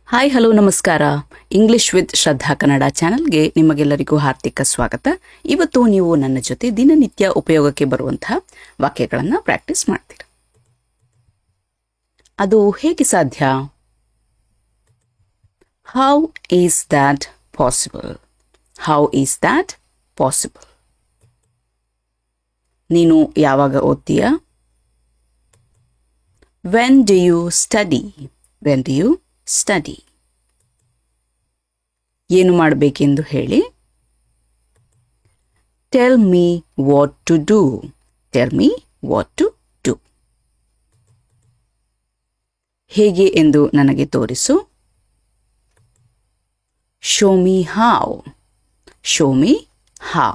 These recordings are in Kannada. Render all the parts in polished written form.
ಹಾಯ್ ಹಲೋ ನಮಸ್ಕಾರ. ಇಂಗ್ಲಿಷ್ ವಿತ್ ಶ್ರದ್ಧಾ ಕನ್ನಡ ಚಾನೆಲ್ಗೆ ನಿಮಗೆಲ್ಲರಿಗೂ ಹಾರ್ದಿಕ ಸ್ವಾಗತ. ಇವತ್ತು ನೀವು ನನ್ನ ಜೊತೆ ದಿನನಿತ್ಯ ಉಪಯೋಗಕ್ಕೆ ಬರುವಂತಹ ವಾಕ್ಯಗಳನ್ನು ಪ್ರಾಕ್ಟೀಸ್ ಮಾಡ್ತೀರಾ. ಅದು ಹೇಗೆ ಸಾಧ್ಯ? How is that possible? How is that possible? ನೀನು ಯಾವಾಗ ಓದ್ತೀಯಾ? When do you study? When do you study? ಏನು ಮಾಡಬೇಕೆಂದು ಹೇಳಿ. Tell me what to do. Tell me what to do. ಹೇಗೆ ಎಂದು ನನಗೆ ತೋರಿಸು. Show me how. Show me how.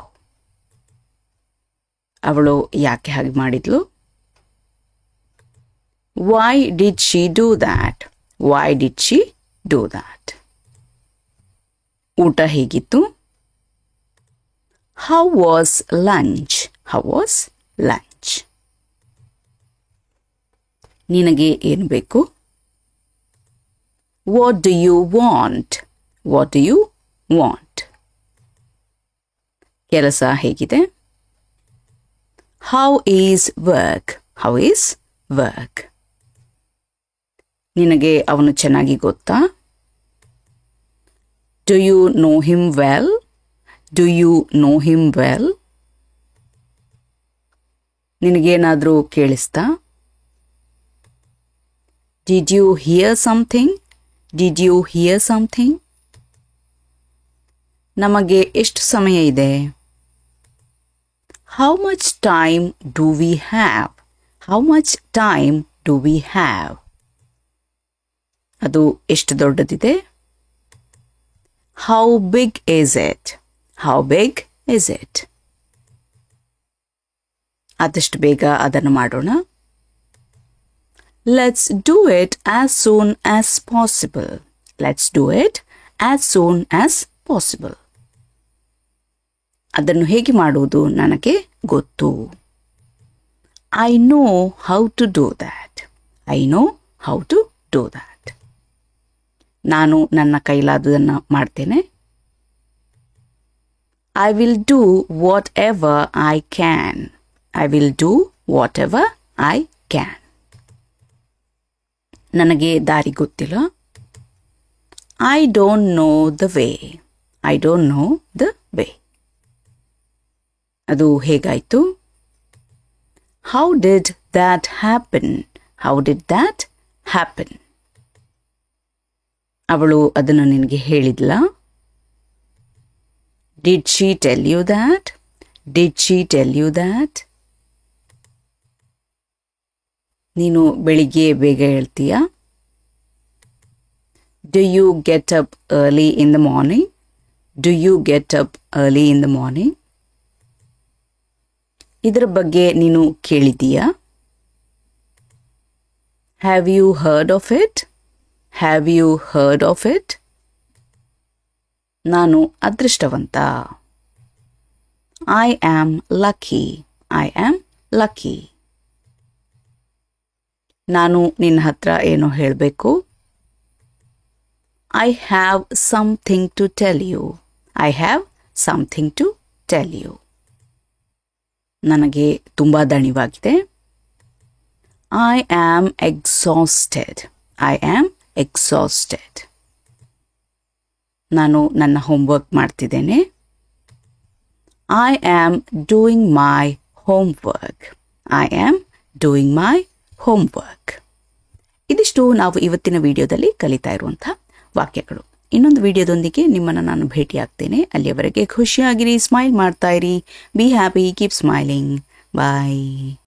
ಅವಳು ಯಾಕೆ ಹಾಗೆ ಮಾಡಿದ್ಲು? Why did she do that? Why did she do that? ಊಟ ಹೇಗಿತ್ತು? How was lunch? How was lunch? ನಿನಗೆ ಏನು ಬೇಕು? What do you want? What do you want? ಕೆಲಸ ಹೇಗಿದೆ? How is work? How is work? ನಿನಗೆ ಅವನು ಚೆನ್ನಾಗಿ ಗೊತ್ತಾ? Do you know him well? Do you know him well? ನಿನಗೇನಾದರೂ ಕೇಳಿಸ್ತಾ? Did you hear something? Did you hear something? ನಮಗೆ ಎಷ್ಟು ಸಮಯ ಇದೆ? How much time do we have? How much time do we have? ಅದು ಎಷ್ಟು ದೊಡ್ಡದಿದೆ? How big is it? How big is it? ಆದಷ್ಟು ಬೇಗ ಅದನ್ನು ಮಾಡೋಣ. Let's do it as soon as possible. Let's do it as soon as possible. ಅದನ್ನು ಹೇಗೆ ಮಾಡುವುದು ನನಗೆ ಗೊತ್ತು. I know how to do that. I know how to do that. ನಾನು ನನ್ನ ಕೈಲಾದುದನ್ನು ಮಾಡ್ತೇನೆ. I will do whatever I can. I will do whatever I can. ನನಗೆ ದಾರಿ ಗೊತ್ತಿಲ್ಲ. I don't know the way. I don't know the way. ಅದು ಹೇಗಾಯಿತು? How did that happen? How did that happen? ಅವಳು ಅದನ್ನು ನಿನಗೆ ಹೇಳಿದ್ಲಾ? Did she tell you that? Did she tell you that? ನೀನು ಬೆಳಿಗ್ಗೆ ಬೇಗ ಹೇಳ್ತೀಯಾ? Do you get up early in the morning? Do you get up early in the morning? ಇದರ ಬಗ್ಗೆ ನೀನು ಕೇಳಿದೀಯಾ? Have you heard of it? Have you heard of it? ನಾನು ಅದೃಷ್ಟವಂತ. I am lucky. I am lucky. ನಾನು ನಿನ್ನ ಹತ್ರ ಏನೋ ಹೇಳಬೇಕು. I have something to tell you. I have something to tell you. ನನಗೆ ತುಂಬ ದಣಿವಾಗಿದೆ. I am exhausted. I am exhausted. ನಾನು ನನ್ನ ಹೋಮ್ವರ್ಕ್ ಮಾಡ್ತಿದ್ದೇನೆ. I am doing my homework. I am doing my homework. ಇದಿಷ್ಟು ನಾವು ಇವತ್ತಿನ ವಿಡಿಯೋದಲ್ಲಿ ಕಲಿತಾ ಇರುವಂಥ ವಾಕ್ಯಗಳು. ಇನ್ನೊಂದು ವಿಡಿಯೋದೊಂದಿಗೆ ನಿಮ್ಮನ್ನು ನಾನು ಭೇಟಿಯಾಗ್ತೇನೆ. ಅಲ್ಲಿಯವರೆಗೆ ಖುಷಿಯಾಗಿರಿ, ಸ್ಮೈಲ್ ಮಾಡ್ತಾ ಇರಿ. Be happy, keep smiling. Bye.